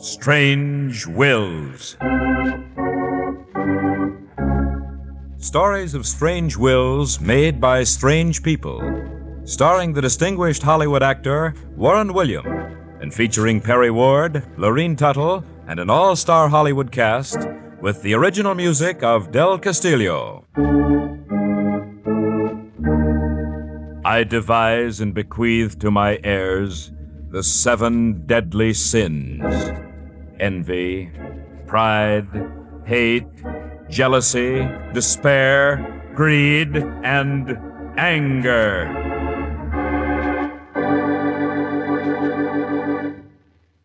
Strange Wills. Stories of strange wills made by strange people, starring the distinguished Hollywood actor Warren William, and featuring Perry Ward, Lorene Tuttle, and an all-star Hollywood cast, with the original music of Del Castillo. I devise and bequeath to my heirs the 7 deadly sins: envy, pride, hate, jealousy, despair, greed, and anger.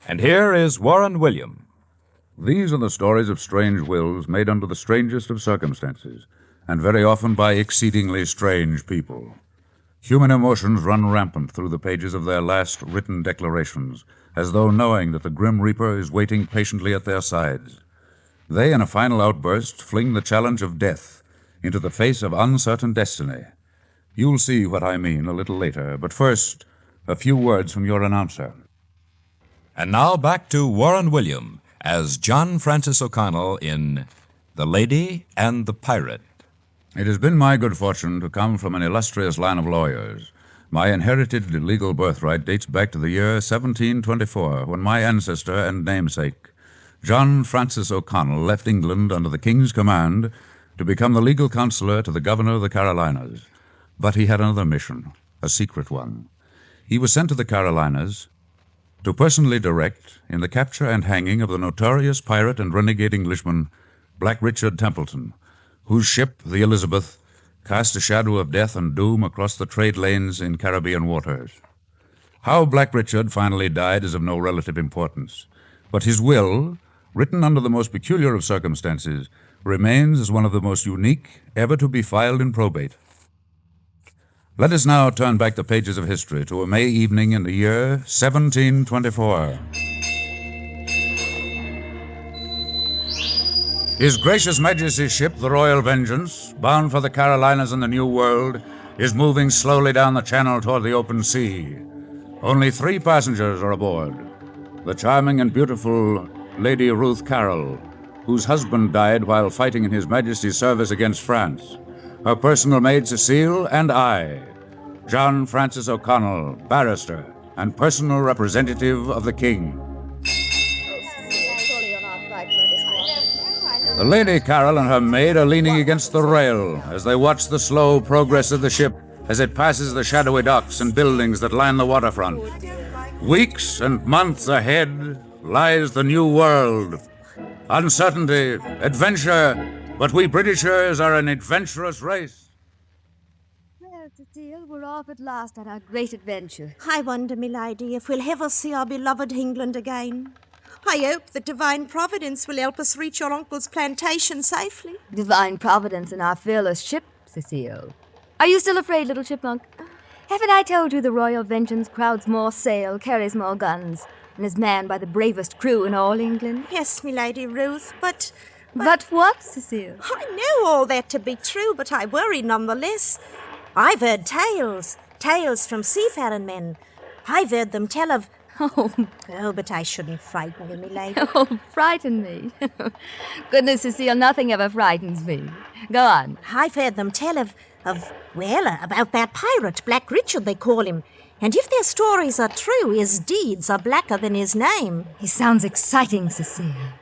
And here is Warren William. These are the stories of strange wills made under the strangest of circumstances, and very often by exceedingly strange people. Human emotions run rampant through the pages of their last written declarations, as though knowing that the Grim Reaper is waiting patiently at their sides. They, in a final outburst, fling the challenge of death into the face of uncertain destiny. You'll see what I mean a little later, but first, a few words from your announcer. And now back to Warren William as John Francis O'Connell in The Lady and the Pirate. It has been my good fortune to come from an illustrious line of lawyers. My inherited legal birthright dates back to the year 1724, when my ancestor and namesake, John Francis O'Connell, left England under the King's command to become the legal counselor to the governor of the Carolinas. But he had another mission, a secret one. He was sent to the Carolinas to personally direct in the capture and hanging of the notorious pirate and renegade Englishman, Black Richard Templeton, whose ship, the Elizabeth, cast a shadow of death and doom across the trade lanes in Caribbean waters. How Black Richard finally died is of no relative importance, but his will, written under the most peculiar of circumstances, remains as one of the most unique ever to be filed in probate. Let us now turn back the pages of history to a May evening in the year 1724. His Gracious Majesty's ship, the Royal Vengeance, bound for the Carolinas and the New World, is moving slowly down the channel toward the open sea. Only 3 passengers are aboard. The charming and beautiful Lady Ruth Carroll, whose husband died while fighting in His Majesty's service against France, her personal maid Cecile, and I, John Francis O'Connell, barrister and personal representative of the King. The Lady Carroll and her maid are leaning against the rail as they watch the slow progress of the ship as it passes the shadowy docks and buildings that line the waterfront. Weeks and months ahead lies the New World. Uncertainty, adventure, but we Britishers are an adventurous race. Well, Cecile, we're off at last on our great adventure. I wonder, milady, if we'll ever see our beloved England again. I hope that divine providence will help us reach your uncle's plantation safely. Divine providence in our fearless ship, Cecile. Are you still afraid, little chipmunk? Haven't I told you the Royal Vengeance crowds more sail, carries more guns, and is manned by the bravest crew in all England? Yes, milady Ruth, but... But what, Cecile? I know all that to be true, but I worry nonetheless. I've heard tales from seafaring men. I've heard them tell of... Oh, but I shouldn't frighten you, milady. Oh, frighten me. Goodness, Cecile, nothing ever frightens me. Go on. I've heard them tell about that pirate, Black Richard, they call him. And if their stories are true, his deeds are blacker than his name. He sounds exciting, Cecile.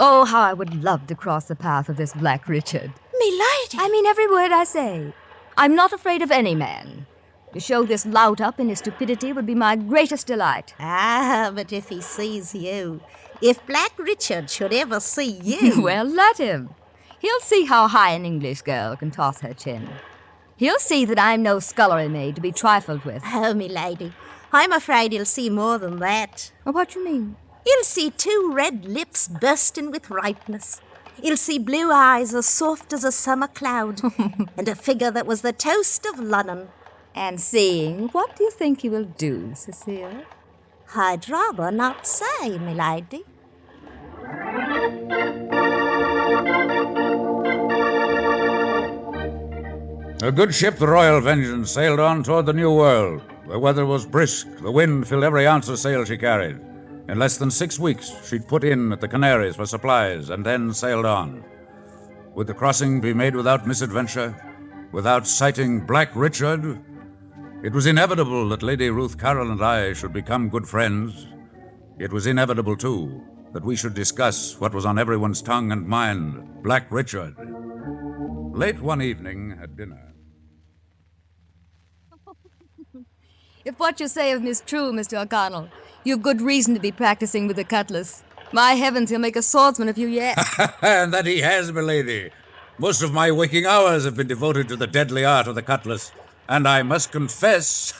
Oh, how I would love to cross the path of this Black Richard. Milady! I mean every word I say. I'm not afraid of any man. To show this lout up in his stupidity would be my greatest delight. Ah, but if he sees you, if Black Richard should ever see you... Well, let him. He'll see how high an English girl can toss her chin. He'll see that I'm no scullery maid to be trifled with. Oh, milady, I'm afraid he'll see more than that. What do you mean? He'll see 2 red lips bursting with ripeness. He'll see blue eyes as soft as a summer cloud, and a figure that was the toast of London. And seeing, what do you think he will do, Cecile? I'd rather not say, milady. A good ship, the Royal Vengeance, sailed on toward the New World. The weather was brisk. The wind filled every ounce of sail she carried. In less than 6 weeks, she'd put in at the Canaries for supplies and then sailed on. Would the crossing be made without misadventure, without sighting Black Richard? It was inevitable that Lady Ruth Carroll and I should become good friends. It was inevitable, too, that we should discuss what was on everyone's tongue and mind, Black Richard. Late one evening at dinner. If what you say of me is true, Mr. O'Connell, you've good reason to be practicing with the cutlass. My heavens, he'll make a swordsman of you yet. And that he has, milady. Most of my waking hours have been devoted to the deadly art of the cutlass. And I must confess,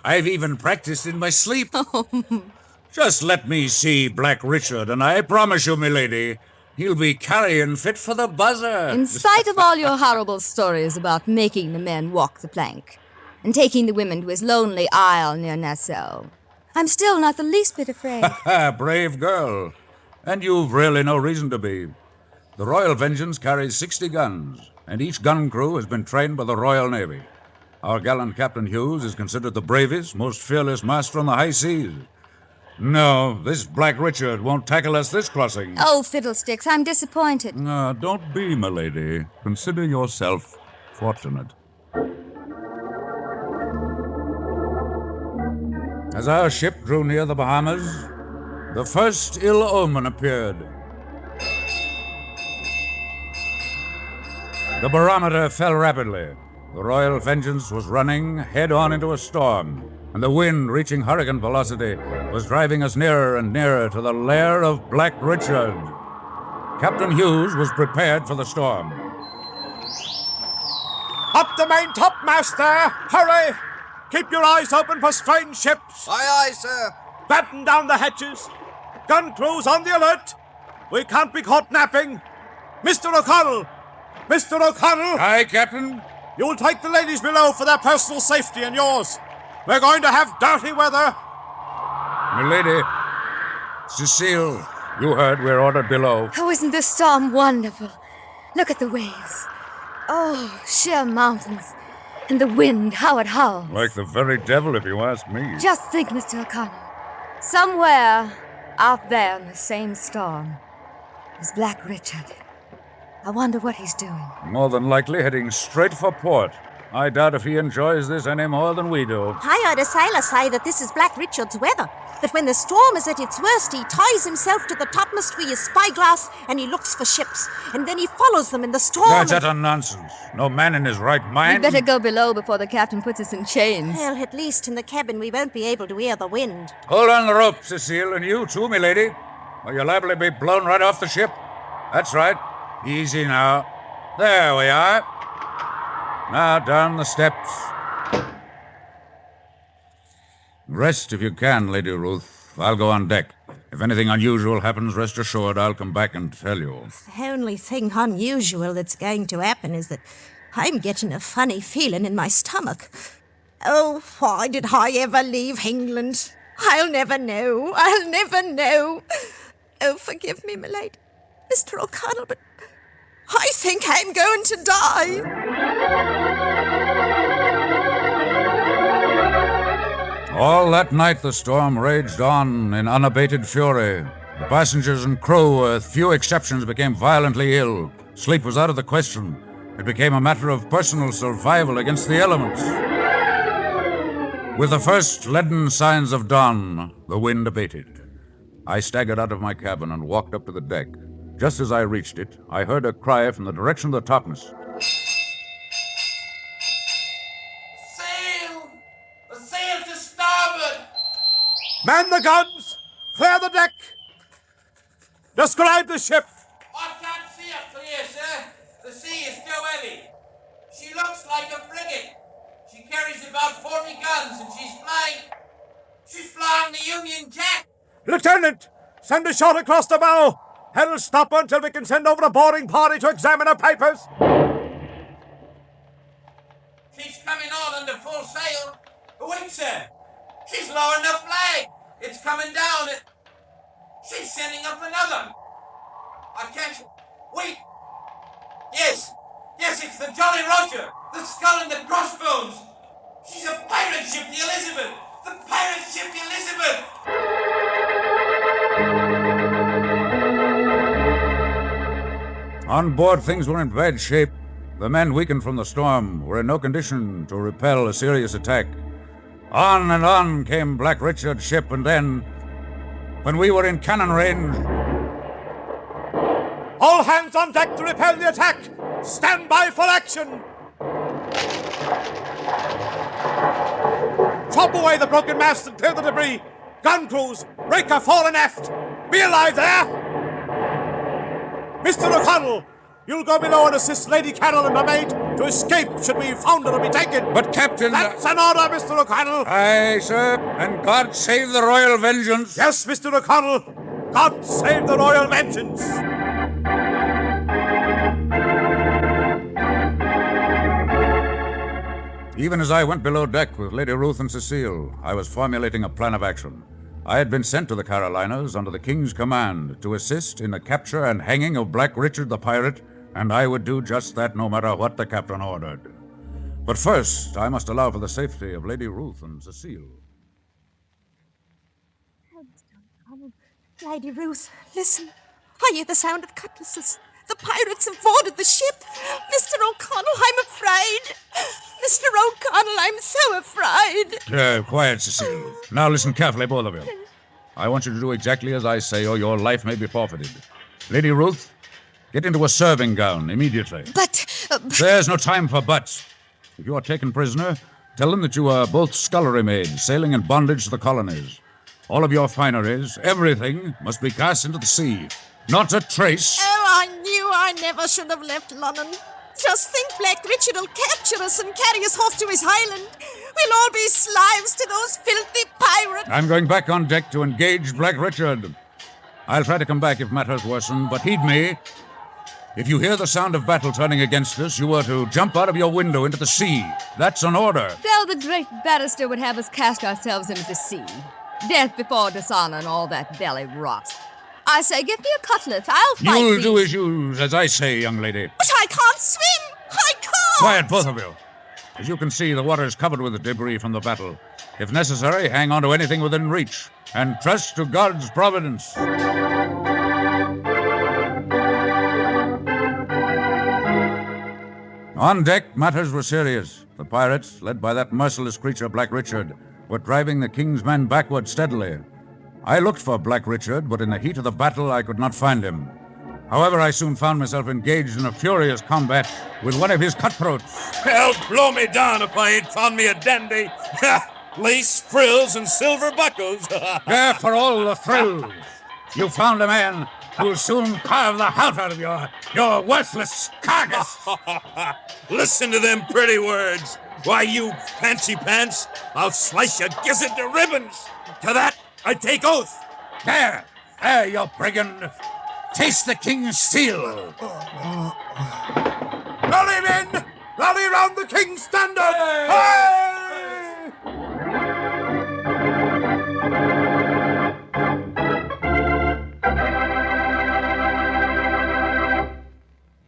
I've even practiced in my sleep. Just let me see Black Richard, and I promise you, milady, he'll be carrion fit for the buzzer. In spite of all your horrible stories about making the men walk the plank and taking the women to his lonely isle near Nassau, I'm still not the least bit afraid. Brave girl. And you've really no reason to be. The Royal Vengeance carries 60 guns, and each gun crew has been trained by the Royal Navy. Our gallant Captain Hughes is considered the bravest, most fearless master on the high seas. No, this Black Richard won't tackle us this crossing. Oh, fiddlesticks, I'm disappointed. Don't be, milady. Consider yourself fortunate. As our ship drew near the Bahamas, the first ill omen appeared. The barometer fell rapidly. The Royal Vengeance was running head-on into a storm, and the wind, reaching hurricane velocity, was driving us nearer and nearer to the lair of Black Richard. Captain Hughes was prepared for the storm. Up the main topmast there! Hurry! Keep your eyes open for strange ships! Aye, aye, sir. Batten down the hatches! Gun crews on the alert! We can't be caught napping! Mr. O'Connell! Mr. O'Connell! Aye, Captain? You'll take the ladies below for their personal safety and yours. We're going to have dirty weather. Milady, Cecile, you heard we're ordered below. Oh, isn't this storm wonderful? Look at the waves. Oh, sheer mountains. And the wind, how it howls. Like the very devil, if you ask me. Just think, Mr. O'Connell. Somewhere out there in the same storm is Black Richard. I wonder what he's doing. More than likely heading straight for port. I doubt if he enjoys this any more than we do. I heard a sailor say that this is Black Richard's weather. That when the storm is at its worst, he ties himself to the topmast with his spyglass and he looks for ships. And then he follows them in the storm. That's utter nonsense. No man in his right mind. We'd better go below before the captain puts us in chains. Well, at least in the cabin we won't be able to hear the wind. Hold on the rope, Cecile, and you too, milady. Or you'll liable to be blown right off the ship. That's right. Easy now. There we are. Now down the steps. Rest if you can, Lady Ruth. I'll go on deck. If anything unusual happens, rest assured I'll come back and tell you. The only thing unusual that's going to happen is that I'm getting a funny feeling in my stomach. Oh, why did I ever leave England? I'll never know. I'll never know. Oh, forgive me, my lady, Mr. O'Connell, but I think I'm going to die. All that night the storm raged on in unabated fury. The passengers and crew, with few exceptions, became violently ill. Sleep was out of the question. It became a matter of personal survival against the elements. With the first leaden signs of dawn, the wind abated. I staggered out of my cabin and walked up to the deck. Just as I reached it, I heard a cry from the direction of the topmast. Sail! The sail to starboard! Man the guns! Clear the deck! Describe the ship! I can't see her from here, sir. The sea is too heavy. She looks like a frigate. She carries about 40 guns and she's flying the Union Jack. Lieutenant, send a shot across the bow. Hell, stop her until we can send over a boarding party to examine her papers. She's coming on under full sail. Wait, sir. She's lowering the flag. It's coming down. She's sending up another. I can't... Wait. Yes, it's the Jolly Roger. The skull and the crossbones. She's a pirate ship, the Elizabeth. The pirate ship, the Elizabeth. On board, things were in bad shape. The men, weakened from the storm, were in no condition to repel a serious attack. On and on came Black Richard's ship, and then, when we were in cannon range... All hands on deck to repel the attack! Stand by for action! Chop away the broken masts and clear the debris! Gun crews, rake her fore and aft! Be alive there! Mr. O'Connell, you'll go below and assist Lady Carol and her maid to escape should we be found or be taken. But, Captain... That's an order, Mr. O'Connell! Aye, sir, and God save the Royal Vengeance! Yes, Mr. O'Connell! God save the Royal Vengeance! Even as I went below deck with Lady Ruth and Cecile, I was formulating a plan of action. I had been sent to the Carolinas under the King's command to assist in the capture and hanging of Black Richard the pirate, and I would do just that no matter what the captain ordered. But first, I must allow for the safety of Lady Ruth and Cecile. Lady Ruth, listen. I hear the sound of cutlasses. The pirates have boarded the ship. Mr. O'Connell, I'm afraid. Mr. O'Connell, I'm so afraid. Quiet, Cecile. Now listen carefully, both of you. I want you to do exactly as I say, or your life may be forfeited. Lady Ruth, get into a serving gown immediately. But... There's no time for buts. If you are taken prisoner, tell them that you are both scullery maids sailing in bondage to the colonies. All of your fineries, everything, must be cast into the sea. Not a trace. Oh, I knew I never should have left London. Just think Black Richard will capture us and carry us off to his island. We'll all be slaves to those filthy pirates. I'm going back on deck to engage Black Richard. I'll try to come back if matters worsen, but heed me. If you hear the sound of battle turning against us, you are to jump out of your window into the sea. That's an order. Though the great barrister would have us cast ourselves into the sea. Death before dishonor and all that belly rot. I say, give me a cutlet. I'll fight You'll these. do as I say, young lady. But I can't swim. I can't. Quiet, both of you. As you can see, the water is covered with debris from the battle. If necessary, hang on to anything within reach, and trust to God's providence. On deck, matters were serious. The pirates, led by that merciless creature, Black Richard, were driving the King's men backward steadily. I looked for Black Richard, but in the heat of the battle, I could not find him. However, I soon found myself engaged in a furious combat with one of his cutthroats. Hell, blow me down if I ain't found me a dandy. Lace, frills, and silver buckles. There for all the thrills. You found a man who'll soon carve the heart out of your worthless carcass. Listen to them pretty words. Why, you fancy pants, I'll slice your gizzard to ribbons. To that, I take oath. There, you brigand. Taste the King's steel. Rally, men! Rally round the King's standard! Hey!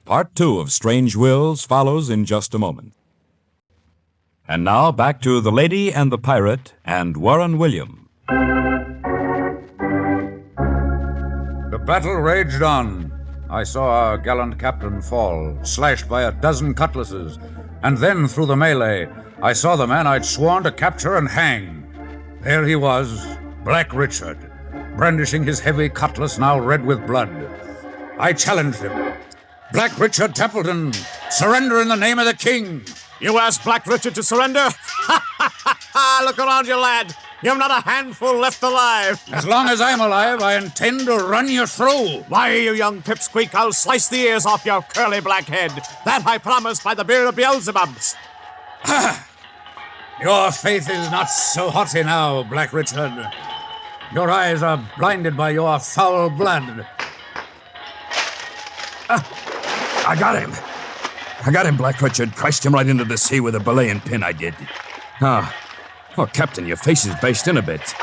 Part 2 of Strange Wills follows in just a moment. And now back to The Lady and the Pirate and Warren William. The battle raged on. I saw our gallant captain fall, slashed by a dozen cutlasses, and then through the melee, I saw the man I'd sworn to capture and hang. There he was, Black Richard, brandishing his heavy cutlass now red with blood. I challenged him. Black Richard Templeton, surrender in the name of the King. You asked Black Richard to surrender? Look around you, lad. You've not a handful left alive. As long as I'm alive, I intend to run you through. Why, you young pipsqueak, I'll slice the ears off your curly black head. That I promise by the beard of Beelzebubs. Your faith is not so haughty now, Black Richard. Your eyes are blinded by your foul blood. I got him, Black Richard. Priced him right into the sea with a belaying pin, I did. Oh, Captain, your face is based in a bit.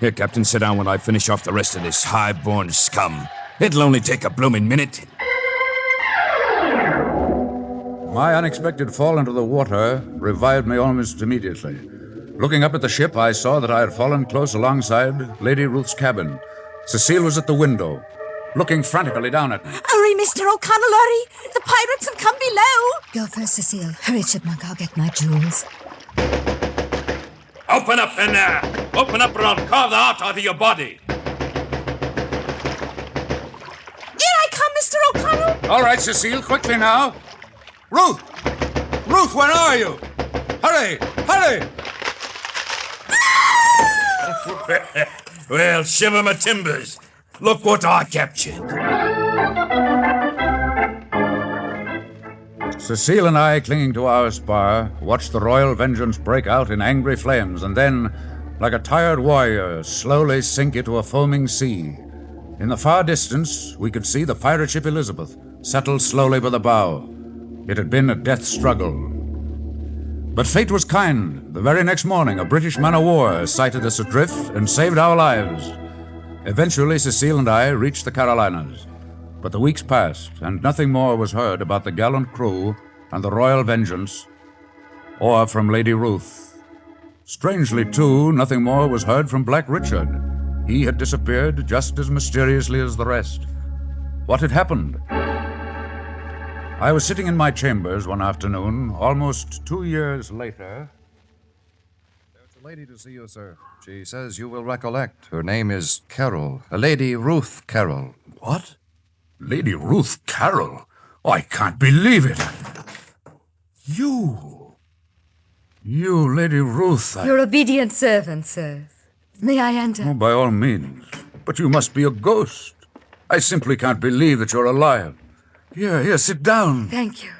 Here, Captain, sit down when I finish off the rest of this high-born scum. It'll only take a blooming minute. My unexpected fall into the water revived me almost immediately. Looking up at the ship, I saw that I had fallen close alongside Lady Ruth's cabin. Cecile was at the window. looking frantically down at me. Hurry, Mr. O'Connell, hurry! The pirates have come below! Go first, Cecile. Hurry, Chipmunk. I'll get my jewels. Open up in there! Open up or I'll carve the heart out of your body! Here I come, Mr. O'Connell! All right, Cecile, quickly now. Ruth! Ruth, where are you? Hurry! Hurry! Well, shiver my timbers. Look what I captured. Cecile and I, clinging to our spar, watched the Royal Vengeance break out in angry flames and then, like a tired warrior, slowly sink into a foaming sea. In the far distance, we could see the pirate ship Elizabeth settle slowly by the bow. It had been a death struggle. But fate was kind. The very next morning, a British man-of-war sighted us adrift and saved our lives. Eventually, Cecile and I reached the Carolinas. But the weeks passed, and nothing more was heard about the gallant crew and the Royal Vengeance, or from Lady Ruth. Strangely, too, nothing more was heard from Black Richard. He had disappeared just as mysteriously as the rest. What had happened? I was sitting in my chambers one afternoon, almost 2 years later. There's a lady to see you, sir. She says you will recollect. Her name is Carroll. Lady Ruth Carroll. What? Lady Ruth Carroll? I can't believe it. You, Lady Ruth. Your obedient servant, sir. May I enter? Oh, by all means. But you must be a ghost. I simply can't believe that you're alive. Here, sit down. Thank you.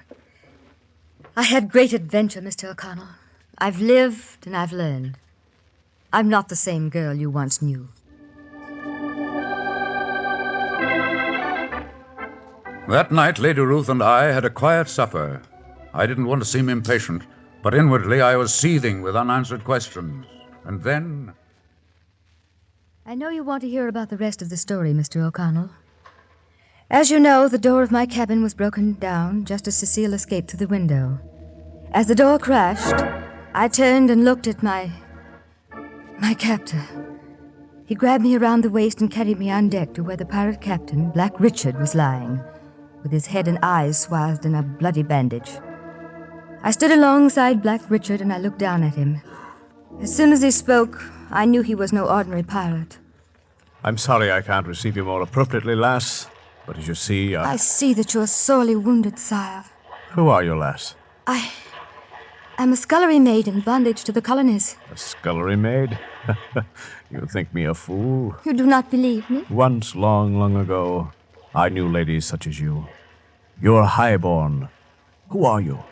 I had great adventure, Mr. O'Connell. I've lived and I've learned. I'm not the same girl you once knew. That night, Lady Ruth and I had a quiet supper. I didn't want to seem impatient, but inwardly I was seething with unanswered questions. And then... I know you want to hear about the rest of the story, Mr. O'Connell. As you know, the door of my cabin was broken down just as Cecile escaped through the window. As the door crashed, I turned and looked at my captor. He grabbed me around the waist and carried me on deck to where the pirate captain, Black Richard, was lying, with his head and eyes swathed in a bloody bandage. I stood alongside Black Richard and I looked down at him. As soon as he spoke, I knew he was no ordinary pirate. I'm sorry I can't receive you more appropriately, lass. But as you see, I see that you're sorely wounded, sire. Who are you, lass? I'm a scullery maid in bondage to the colonies. A scullery maid? You think me a fool? You do not believe me? Once, long, long ago, I knew ladies such as you. You're highborn. Who are you?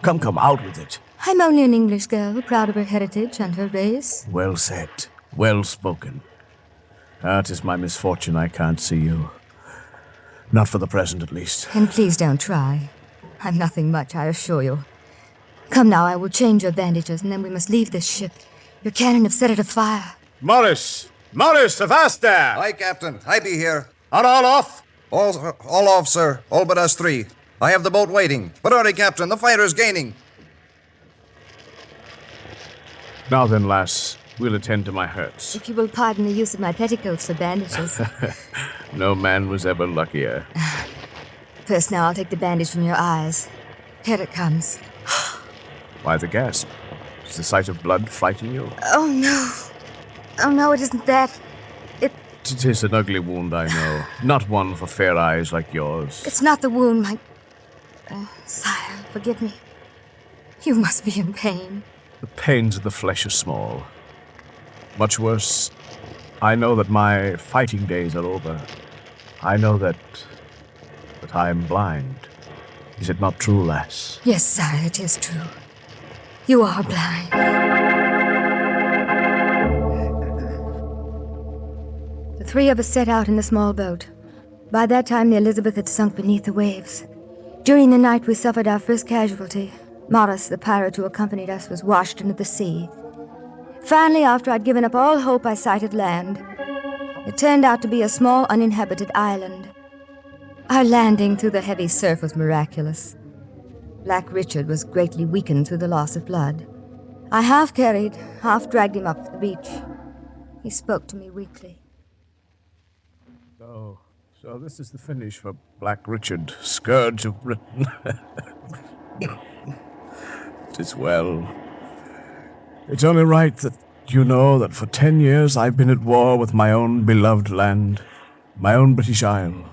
Come, out with it. I'm only an English girl, proud of her heritage and her race. Well said. Well spoken. It is my misfortune I can't see you. Not for the present, at least. And please don't try. I'm nothing much, I assure you. Come now, I will change your bandages, and then we must leave this ship. Your cannon have set it afire. Morris! Morris, avast there! Aye, Captain. I be here. Are all off? All off, sir. All but us three. I have the boat waiting. But hurry, Captain. The fire is gaining. Now then, lass, we'll attend to my hurts. If you will pardon the use of my petticoats for bandages. No man was ever luckier. First now, I'll take the bandage from your eyes. Here it comes. Why the gasp? Is the sight of blood frighten you? Oh, no. Oh, no, it isn't that. It is an ugly wound, I know. Not one for fair eyes like yours. It's not the wound, my... sire, forgive me. You must be in pain. The pains of the flesh are small. Much worse, I know that my fighting days are over. I know that I am blind. Is it not true, lass? Yes, sire, it is true. You are blind. The three of us set out in a small boat. By that time, the Elizabeth had sunk beneath the waves. During the night, we suffered our first casualty. Morris, the pirate who accompanied us, was washed into the sea. Finally, after I'd given up all hope, I sighted land. It turned out to be a small, uninhabited island. Our landing through the heavy surf was miraculous. Black Richard was greatly weakened through the loss of blood. I half carried, half dragged him up the beach. He spoke to me weakly. So this is the finish for Black Richard, scourge of Britain. Tis well. It's only right that you know that for 10 years I've been at war with my own beloved land, my own British Isle.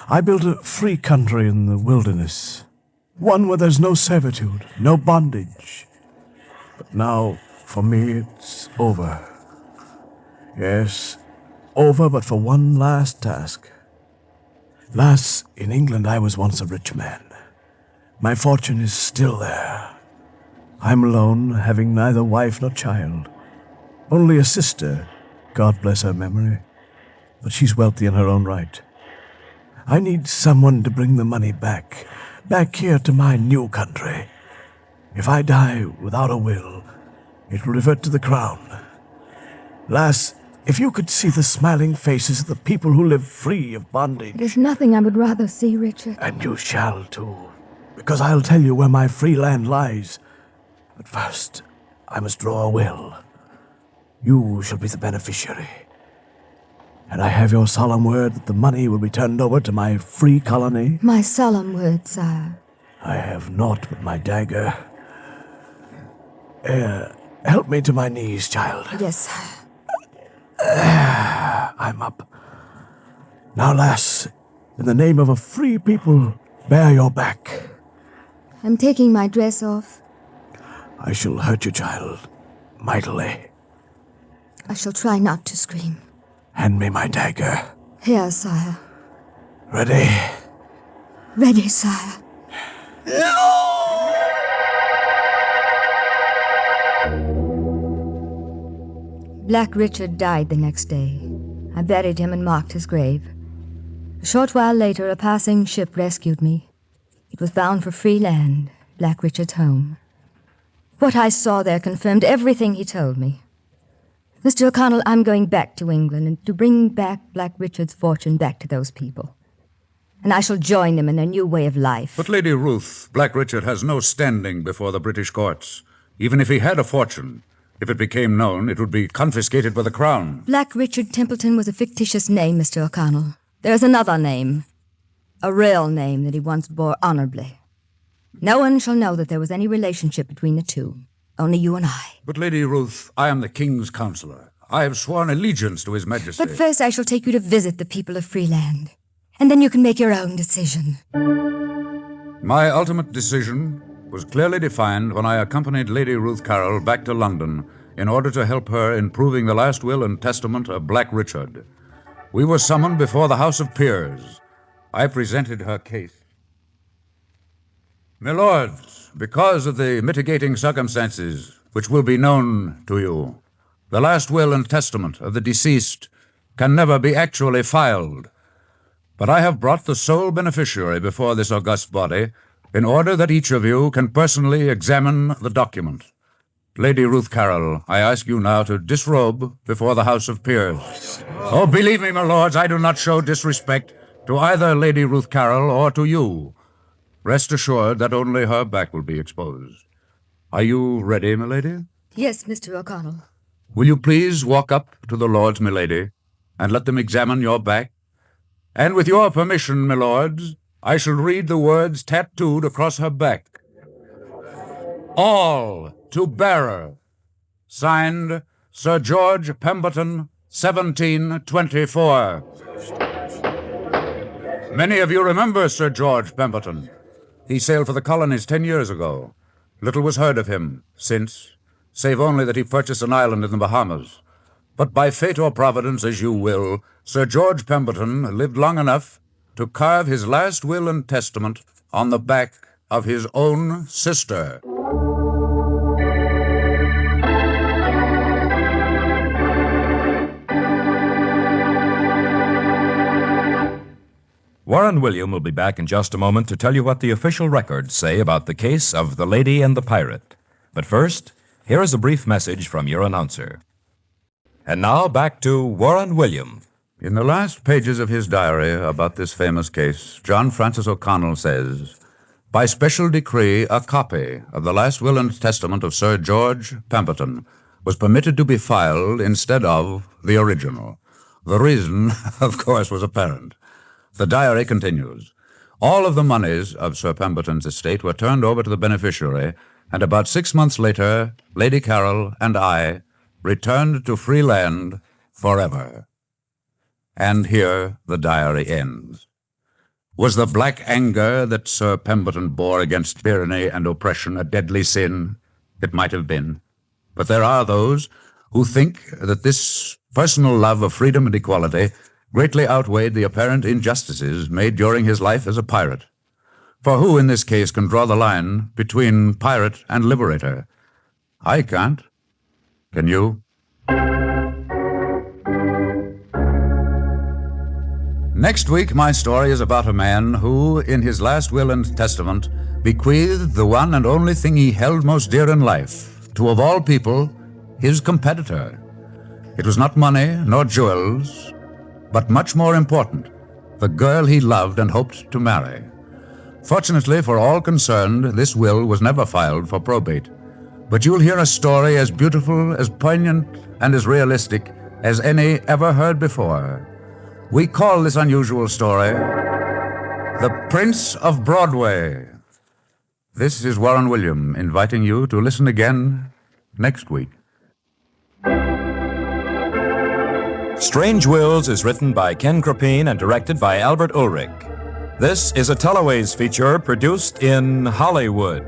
I built a free country in the wilderness, one where there's no servitude, no bondage. But now, for me, it's over. Yes, over but for one last task. Lass, in England I was once a rich man. My fortune is still there. I'm alone, having neither wife nor child. Only a sister, God bless her memory, but she's wealthy in her own right. I need someone to bring the money back here to my new country. If I die without a will, it will revert to the crown. Lass, if you could see the smiling faces of the people who live free of bondage. There's nothing I would rather see, Richard. And you shall too, because I'll tell you where my free land lies. But first, I must draw a will. You shall be the beneficiary. And I have your solemn word that the money will be turned over to my free colony. My solemn word, sire. I have naught but my dagger. Help me to my knees, child. Yes, sire. I'm up. Now, lass, in the name of a free people, bear your back. I'm taking my dress off. I shall hurt you, child, mightily. I shall try not to scream. Hand me my dagger. Here, sire. Ready? Ready, sire. Black Richard died the next day. I buried him and marked his grave. A short while later, a passing ship rescued me. It was bound for free land, Black Richard's home. What I saw there confirmed everything he told me. Mr. O'Connell, I'm going back to England and to bring back Black Richard's fortune back to those people. And I shall join them in their new way of life. But Lady Ruth, Black Richard has no standing before the British courts. Even if he had a fortune, if it became known, it would be confiscated by the Crown. Black Richard Templeton was a fictitious name, Mr. O'Connell. There's another name. A real name that he once bore honorably. No one shall know that there was any relationship between the two. Only you and I. But, Lady Ruth, I am the King's counselor. I have sworn allegiance to His Majesty. But first I shall take you to visit the people of Freeland. And then you can make your own decision. My ultimate decision was clearly defined when I accompanied Lady Ruth Carroll back to London in order to help her in proving the last will and testament of Black Richard. We were summoned before the House of Peers. I presented her case. My lords, because of the mitigating circumstances which will be known to you, the last will and testament of the deceased can never be actually filed. But I have brought the sole beneficiary before this august body in order that each of you can personally examine the document. Lady Ruth Carroll, I ask you now to disrobe before the House of Peers. Oh, believe me, my lords, I do not show disrespect to either Lady Ruth Carroll or to you. Rest assured that only her back will be exposed. Are you ready, milady? Yes, Mr. O'Connell. Will you please walk up to the lords, milady, and let them examine your back? And with your permission, my lords, I shall read the words tattooed across her back. All to bearer. Signed, Sir George Pemberton, 1724. Many of you remember Sir George Pemberton. He sailed for the colonies 10 years ago. Little was heard of him since, save only that he purchased an island in the Bahamas. But by fate or providence, as you will, Sir George Pemberton lived long enough to carve his last will and testament on the back of his own sister. Warren William will be back in just a moment to tell you what the official records say about the case of the Lady and the Pirate. But first, here is a brief message from your announcer. And now back to Warren William. In the last pages of his diary about this famous case, John Francis O'Connell says, by special decree, a copy of the last will and testament of Sir George Pemberton was permitted to be filed instead of the original. The reason, of course, was apparent. The diary continues. All of the monies of Sir Pemberton's estate were turned over to the beneficiary, and about 6 months later, Lady Carol and I returned to free land forever. And here the diary ends. Was the black anger that Sir Pemberton bore against tyranny and oppression a deadly sin? It might have been. But there are those who think that this personal love of freedom and equality greatly outweighed the apparent injustices made during his life as a pirate. For who in this case can draw the line between pirate and liberator? I can't. Can you? Next week, my story is about a man who, in his last will and testament, bequeathed the one and only thing he held most dear in life to, of all people, his competitor. It was not money nor jewels, but much more important, the girl he loved and hoped to marry. Fortunately for all concerned, this will was never filed for probate. But you'll hear a story as beautiful, as poignant, and as realistic as any ever heard before. We call this unusual story The Prince of Broadway. This is Warren William inviting you to listen again next week. Strange Wills is written by Ken Krapin and directed by Albert Ulrich. This is a Teleways feature produced in Hollywood.